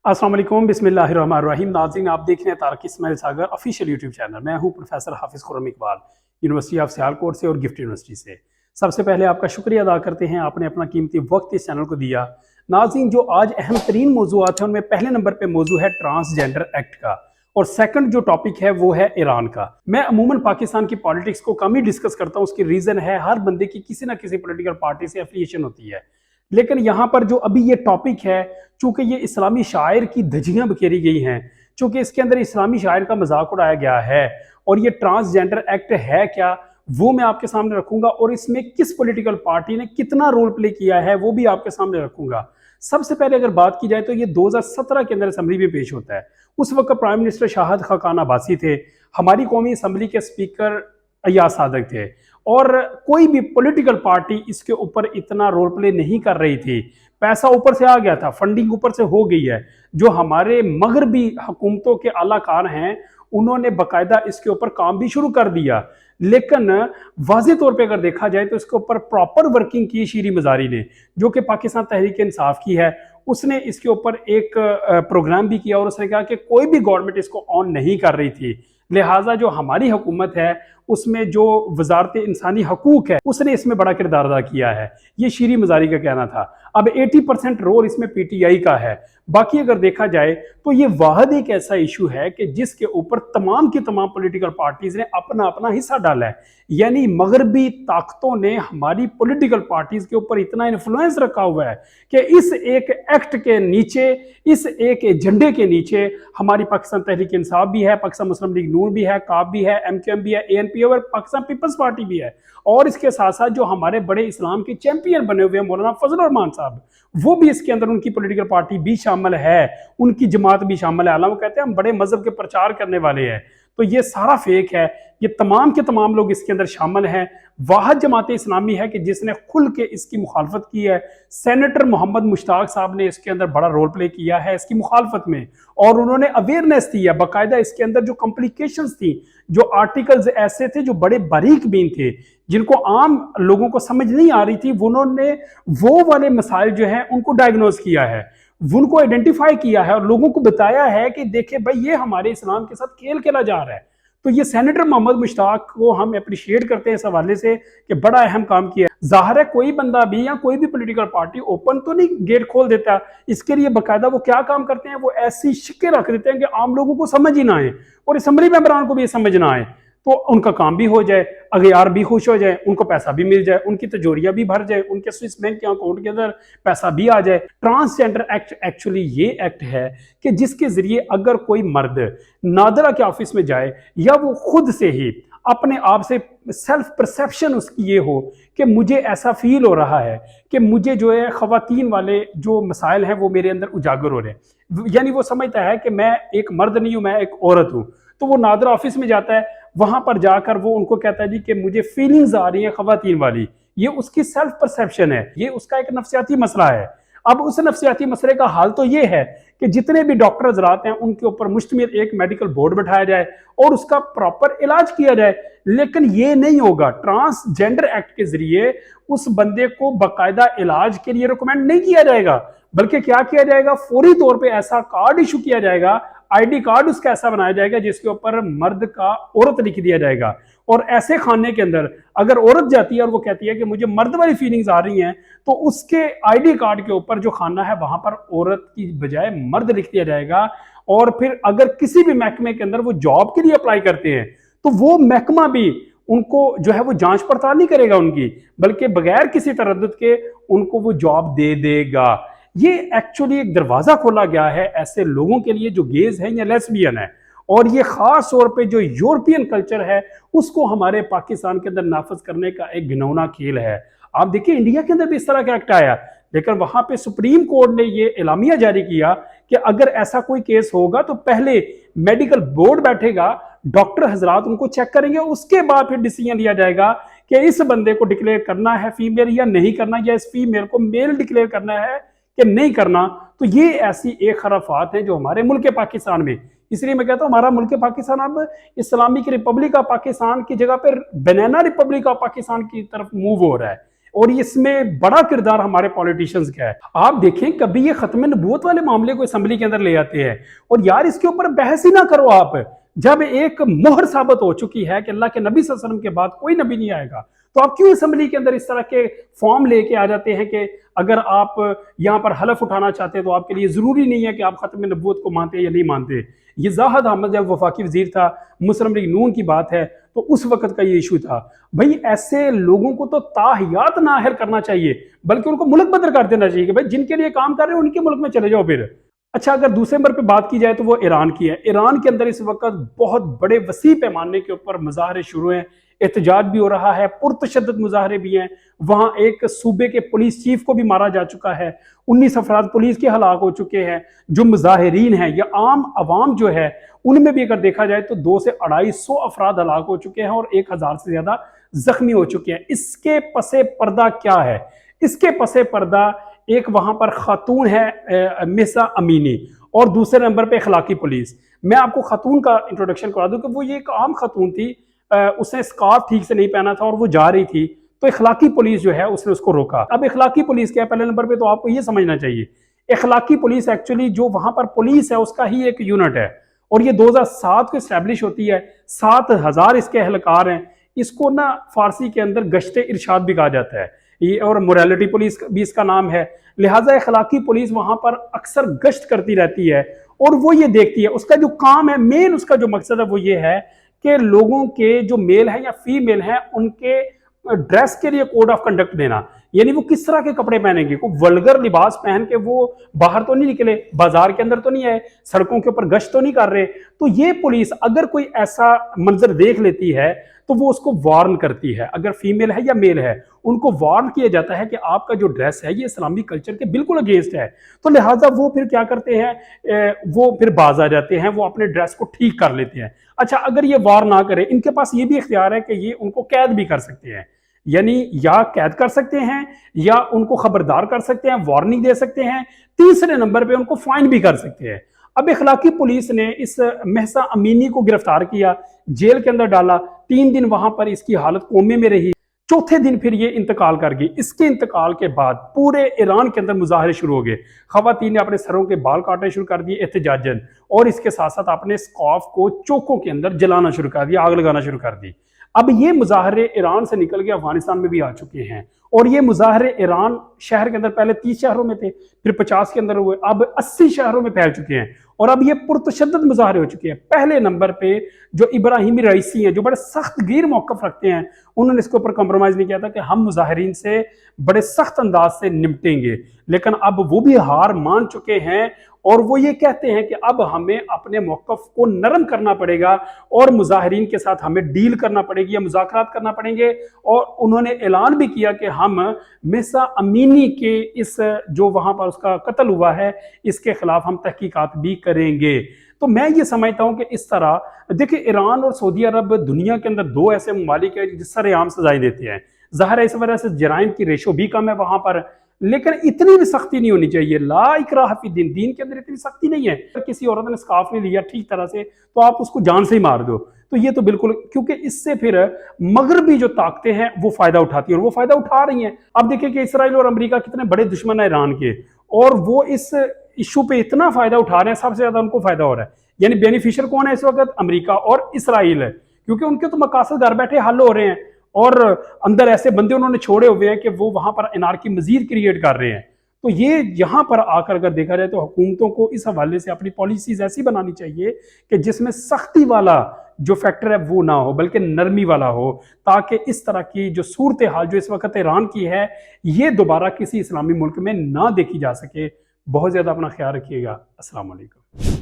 अस्सलाम वालेकुम बिस्मिल्लाहिर्रहमानिर्रहीम। नाज़रीन, आप देख रहे हैं तारक इस्माइल सागर ऑफिशियल यूट्यूब चैनल। मैं हूं प्रोफेसर हाफिज़ खुर्रम इकबाल, यूनिवर्सिटी ऑफ सियालकोट से और गिफ्ट यूनिवर्सिटी से। सबसे पहले आपका शुक्रिया अदा करते हैं, आपने अपना कीमती वक्त इस चैनल को दिया। नाज़रीन, जो आज अहम तरीन मौज़ूआत हैं उनमें पहले नंबर पर मौजू है ट्रांसजेंडर एक्ट का, और सेकंड जो टॉपिक है वो है ईरान का। मैं अमूमन पाकिस्तान की पॉलिटिक्स को कम ही डिस्कस करता हूँ। उसकी रीज़न है हर बंदे की किसी ना किसी पॉलिटिकल पार्टी से एफिलिएशन होती है, लेकिन यहाँ पर जो अभी ये टॉपिक है, चूंकि ये इस्लामी शायर की धज्जियां बखेरी गई हैं, चूंकि इसके अंदर इस्लामी शायर का मजाक उड़ाया गया है, और ये ट्रांसजेंडर एक्ट है क्या वो मैं आपके सामने रखूंगा, और इसमें किस पॉलिटिकल पार्टी ने कितना रोल प्ले किया है वो भी आपके सामने रखूंगा। सबसे पहले अगर बात की जाए तो ये 2017 के अंदर असम्बली में पेश होता है। उस वक्त प्राइम मिनिस्टर शाहिद खाकान अब्बासी थे, हमारी कौमी असम्बली के स्पीकर अय्याज सादक थे, और कोई भी पॉलिटिकल पार्टी इसके ऊपर इतना रोल प्ले नहीं कर रही थी। पैसा ऊपर से आ गया था, फंडिंग ऊपर से हो गई है। जो हमारे मगरबी हुकूमतों के आलाकार हैं उन्होंने बाकायदा इसके ऊपर काम भी शुरू कर दिया, लेकिन वाज़े तौर पे अगर देखा जाए तो इसके ऊपर प्रॉपर वर्किंग की शीरी मज़ारी ने, जो कि पाकिस्तान तहरीक इंसाफ की है, उसने इसके ऊपर एक प्रोग्राम भी किया, और उसने कहा कि कोई भी गवर्नमेंट इसको ऑन नहीं कर रही थी, लिहाजा जो हमारी हुकूमत है उसमें जो वजारत इंसानी हकूक है उसने इसमें बड़ा किरदार अदा किया है। ये शीरी मजारी का कहना था। अब 80% रोल इसमें पीटीआई का है। बाकी अगर देखा जाए तो ये वाहद एक ऐसा इशू है कि जिसके ऊपर तमाम की तमाम पॉलिटिकल पार्टीज ने अपना अपना हिस्सा डाला है, यानी मगरबी ताकतों ने हमारी पॉलिटिकल पार्टीज के ऊपर इतना इन्फ्लुएंस रखा हुआ है कि इस एक एक्ट के नीचे, इस एक एजेंडे के नीचे हमारी पाकिस्तान तहरीक इंसाफ भी है, पाकिस्तान मुस्लिम लीग नून भी है, काफ भी है, एमक्यूएम भी है, एएनपी और पाकिस्तान पीपल्स पार्टी भी है, और इसके साथ साथ जो हमारे बड़े इस्लाम के चैंपियन बने हुए हैं मौलाना फजल रहमान साहब, वो भी इसके अंदर, उनकी पॉलिटिकल पार्टी भी शामिल है, उनकी जमात भी शामिल है। हालांकि वो कहते हैं हम बड़े मजहब के प्रचार करने वाले हैं, तो ये सारा फेक है। ये तमाम के तमाम लोग इसके अंदर शामिल हैं। वाहद जमात इस्लामी है कि जिसने खुल के इसकी मुखालफत की है। सेनेटर मोहम्मद मुश्ताक साहब ने इसके अंदर बड़ा रोल प्ले किया है इसकी मुखालफत में, और उन्होंने अवेयरनेस दी है बाकायदा। इसके अंदर जो कॉम्प्लिकेशंस थी, जो आर्टिकल्स ऐसे थे जो बड़े बारीक बीन थे, जिनको आम लोगों को समझ नहीं आ रही थी, उन्होंने वो वाले मसाइल जो हैं उनको डायग्नोज किया है, उनको आइडेंटिफाई किया है, और लोगों को बताया है कि देखिए भाई ये हमारे इस्लाम के साथ खेल खेला जा रहा है। तो ये सेनेटर मोहम्मद मुश्ताक को हम अप्रिशिएट करते हैं इस हवाले से कि बड़ा अहम काम किया। जाहिर है कोई बंदा भी या कोई भी पॉलिटिकल पार्टी ओपन तो नहीं गेट खोल देता, इसके लिए बाकायदा वो क्या काम करते हैं, वो ऐसी शिक्के रख देते हैं कि आम लोगों को समझ ही ना आए और असेंबली मेंबरान को भी ये समझ ना आए, तो उनका काम भी हो जाए, अगयार भी खुश हो जाए, उनको पैसा भी मिल जाए, उनकी तिजोरियां भी भर जाए, उनके स्विस बैंक के अकाउंट के अंदर पैसा भी आ जाए। ट्रांसजेंडर एक्ट एक्चुअली ये एक्ट है कि जिसके जरिए अगर कोई मर्द नादरा के ऑफिस में जाए, या वो खुद से ही अपने आप से सेल्फ परसेप्शन उसकी ये हो कि मुझे ऐसा फील हो रहा है कि मुझे जो है खवातीन वाले जो मसाइल हैं वो मेरे अंदर उजागर हो रहे हैं, यानी वो समझता है कि मैं एक मर्द नहीं हूं, मैं एक औरत हूं, तो वो नादरा ऑफिस में जाता है, वहां पर जाकर वो उनको कहता है जी कि मुझे फीलिंग्स आ रही हैं खवातीन वाली। ये उसकी सेल्फ परसेप्शन है, ये उसका एक नफ्सियाती मसला है। अब उस नफ्सियाती मसले का हाल तो ये है कि जितने भी डॉक्टर हजरात हैं उनके ऊपर मुश्तमिल एक मेडिकल बोर्ड बैठाया जाए और उसका प्रॉपर इलाज किया जाए, लेकिन ये नहीं होगा। ट्रांसजेंडर एक्ट के जरिए उस बंदे को बाकायदा इलाज के लिए रिकमेंड नहीं किया जाएगा, बल्कि क्या किया जाएगा, फौरी तौर पे ऐसा कार्ड इशू किया जाएगा, आईडी कार्ड उसका ऐसा बनाया जाएगा जिसके ऊपर मर्द का औरत लिख दिया जाएगा, और ऐसे खाने के अंदर अगर औरत जाती है और वो कहती है कि मुझे मर्द वाली फीलिंग्स आ रही हैं, तो उसके आईडी कार्ड के ऊपर जो खाना है वहां पर औरत की बजाय मर्द लिख दिया जाएगा। और फिर अगर किसी भी महकमे के अंदर वो जॉब के लिए अप्लाई करते हैं तो वो महकमा भी उनको जो है वो जांच पड़ताल नहीं करेगा उनकी, बल्कि बगैर किसी तरद्दुद के उनको वो जॉब दे देगा। ये एक्चुअली एक दरवाजा खोला गया है ऐसे लोगों के लिए जो गेज है या लेस्बियन है, और ये खास तौर पे जो यूरोपियन कल्चर है उसको हमारे पाकिस्तान के अंदर नाफज करने का एक घिनौना खेल है। आप देखिए इंडिया के अंदर भी इस तरह का एक्ट आया, लेकिन वहां पे सुप्रीम कोर्ट ने ये एलामिया जारी किया कि अगर ऐसा कोई केस होगा तो पहले मेडिकल बोर्ड बैठेगा, डॉक्टर हजरात उनको चेक करेंगे, उसके बाद फिर डिसीजन लिया जाएगा कि इस बंदे को डिक्लेयर करना है फीमेल या नहीं करना, या इस फीमेल को मेल डिक्लेयर करना है कि नहीं करना। तो ये ऐसी एक खराफात है जो हमारे मुल्क पाकिस्तान में, इसलिए मैं कहता हूं हमारा मुल्क पाकिस्तान अब इस्लामिक रिपब्लिक ऑफ पाकिस्तान की जगह पर बनाना रिपब्लिक ऑफ पाकिस्तान की तरफ मूव हो रहा है। اور اس میں بڑا کردار ہمارے پولیٹیشنز کا ہے. آپ دیکھیں کبھی یہ ختم نبوت والے معاملے کو اسمبلی کے اندر لے آتے ہیں اور یار اس کے اوپر بحث ہی نہ کرو آپ. جب ایک مہر ثابت ہو چکی ہے کہ اللہ کے نبی صلی اللہ علیہ وسلم کے بعد کوئی نبی نہیں آئے گا, تو آپ کیوں اسمبلی کے اندر اس طرح کے فارم لے کے آ جاتے ہیں کہ اگر آپ یہاں پر حلف اٹھانا چاہتے ہیں تو آپ کے لیے ضروری نہیں ہے کہ آپ ختم نبوت کو مانتے یا نہیں مانتے. یہ زاہد احمد جب وفاقی وزیر تھا, مسلم لیگ نون کی بات ہے, تو اس وقت کا یہ ایشو تھا. بھائی ایسے لوگوں کو تو تاحیات نااہل کرنا چاہیے, بلکہ ان کو ملک بدر کر دینا چاہیے کہ بھائی جن کے لیے کام کر رہے ہیں ان کے ملک میں چلے جاؤ پھر. اچھا, اگر دوسرے نمبر پہ بات کی جائے تو وہ ایران کی ہے. ایران کے اندر اس وقت بہت بڑے وسیع پیمانے کے اوپر مظاہرے شروع ہیں, احتجاج بھی ہو رہا ہے, پرتشدد مظاہرے بھی ہیں. وہاں ایک صوبے کے پولیس چیف کو بھی مارا جا چکا ہے, 19 افراد پولیس کے ہلاک ہو چکے ہیں. جو مظاہرین ہیں یا عام عوام جو ہے ان میں بھی اگر دیکھا جائے تو 200 سے 250 افراد ہلاک ہو چکے ہیں اور 1000 سے زیادہ زخمی ہو چکے ہیں. اس کے پس پردہ کیا ہے؟ اس کے پس پردہ ایک وہاں پر خاتون ہے مہسا امینی, اور دوسرے نمبر پہ اخلاقی پولیس. میں آپ کو خاتون کا انٹروڈکشن کرا دوں کہ وہ یہ ایک عام خاتون تھی, اس نے اسکارف ٹھیک سے نہیں پہنا تھا اور وہ جا رہی تھی, تو اخلاقی پولیس جو ہے اس نے اس کو روکا. اب اخلاقی پولیس کیا ہے؟ پہلے نمبر پہ تو آپ کو یہ سمجھنا چاہیے اخلاقی پولیس ایکچولی جو وہاں پر پولیس ہے اس کا ہی ایک یونٹ ہے, اور یہ 2007 کو اسٹیبلش ہوتی ہے. 7000 اس کے اہلکار ہیں. اس کو نا فارسی کے اندر گشت ارشاد بھی کہا جاتا ہے, یہ اور موریلٹی پولیس بھی اس کا نام ہے. لہٰذا اخلاقی پولیس وہاں پر اکثر گشت کرتی رہتی ہے اور وہ یہ دیکھتی ہے, اس کا جو کام ہے مین, اس کا جو مقصد ہے وہ یہ ہے کہ لوگوں کے جو میل ہیں یا فیمیل ہیں ان کے ڈریس کے لیے کوڈ آف کنڈکٹ دینا. یعنی وہ کس طرح کے کپڑے پہنیں گے, کوئی ولگر لباس پہن کے وہ باہر تو نہیں نکلے, بازار کے اندر تو نہیں آئے, سڑکوں کے اوپر گشت تو نہیں کر رہے. تو یہ پولیس اگر کوئی ایسا منظر دیکھ لیتی ہے تو وہ اس کو وارن کرتی ہے. اگر فیمیل ہے یا میل ہے ان کو وارن کیا جاتا ہے کہ آپ کا جو ڈریس ہے یہ اسلامی کلچر کے بالکل اگینسٹ ہے. تو لہٰذا وہ پھر کیا کرتے ہیں, وہ پھر باز آ جاتے ہیں, وہ اپنے ڈریس کو ٹھیک کر لیتے ہیں. اچھا, اگر یہ وار نہ کرے, ان کے پاس یہ بھی اختیار ہے کہ یہ ان کو قید بھی کر سکتے ہیں, یعنی یا قید کر سکتے ہیں یا ان کو خبردار کر سکتے ہیں, وارننگ دے سکتے ہیں. تیسرے نمبر پہ ان کو فائن بھی کر سکتے ہیں. اب اخلاقی پولیس نے اس مہسا امینی کو گرفتار کیا, جیل کے اندر ڈالا, 3 دن وہاں پر اس کی حالت کومے میں رہی. چوتھے دن پھر یہ انتقال کر گئی. اس کے انتقال کے بعد پورے ایران کے اندر مظاہرے شروع ہو گئے. خواتین نے اپنے سروں کے بال کاٹنے شروع کر دیے احتجاجاً, اور اس کے ساتھ ساتھ اپنے اسکارف کو چوکوں کے اندر جلانا شروع کر دیا, آگ لگانا شروع کر دی. اب یہ مظاہرے ایران سے نکل کے افغانستان میں بھی آ چکے ہیں, اور یہ مظاہرے ایران شہر کے اندر پہلے 30 شہروں میں تھے, پھر 50 کے اندر ہوئے, اب 80 شہروں میں پھیل چکے ہیں, اور اب یہ پرتشدد مظاہرے ہو چکے ہیں. پہلے نمبر پہ جو ابراہیمی رئیسی ہیں, جو بڑے سخت گیر موقف رکھتے ہیں, انہوں نے اس کے اوپر کمپرومائز نہیں کیا تھا کہ ہم مظاہرین سے بڑے سخت انداز سے نمٹیں گے. لیکن اب وہ بھی ہار مان چکے ہیں, اور وہ یہ کہتے ہیں کہ اب ہمیں اپنے موقف کو نرم کرنا پڑے گا اور مظاہرین کے ساتھ ہمیں ڈیل کرنا پڑے گی یا مذاکرات کرنا پڑیں گے. اور انہوں نے اعلان بھی کیا کہ ہم مہسا امینی کے اس جو وہاں پر اس کا قتل ہوا ہے اس کے خلاف ہم تحقیقات بھی کریں گے. تو میں یہ سمجھتا ہوں کہ اس طرح دیکھیں, ایران اور سعودی عرب دنیا کے اندر 2 ایسے ممالک ہیں جس سر عام سزائیں دیتے ہیں. ظاہر ہے اس وجہ سے جرائم کی ریشو بھی کم ہے وہاں پر, لیکن اتنی بھی سختی نہیں ہونی چاہیے. لا اکراہ فی الدین, دین کے اندر اتنی سختی نہیں ہے. اگر کسی عورت نے اسکارف نہیں لیا ٹھیک طرح سے تو آپ اس کو جان سے ہی مار دو. تو یہ تو بالکل, کیونکہ اس سے پھر مغربی جو طاقتیں ہیں وہ فائدہ اٹھاتی ہیں, اور وہ فائدہ اٹھا رہی ہیں. اب دیکھیں کہ اسرائیل اور امریکہ کتنے بڑے دشمن ہیں ایران کے, اور وہ اس ایشو پہ اتنا فائدہ اٹھا رہے ہیں, سب سے زیادہ ان کو فائدہ ہو رہا ہے. یعنی بینیفیشر کون ہے اس وقت؟ امریکہ اور اسرائیل ہے, کیونکہ ان کے تو مقاصد گھر بیٹھے حل ہو رہے ہیں, اور اندر ایسے بندے انہوں نے چھوڑے ہوئے ہیں کہ وہ وہاں پر انارکی مزید کریٹ کر رہے ہیں. تو یہ یہاں پر آ کر اگر دیکھا جائے تو حکومتوں کو اس حوالے سے اپنی پالیسیز ایسی بنانی چاہیے کہ جس میں سختی والا جو فیکٹر ہے وہ نہ ہو بلکہ نرمی والا ہو, تاکہ اس طرح کی جو صورتحال جو اس وقت ایران کی ہے یہ دوبارہ کسی اسلامی ملک میں نہ دیکھی جا سکے. بہت زیادہ اپنا خیال رکھیے گا. السلام علیکم.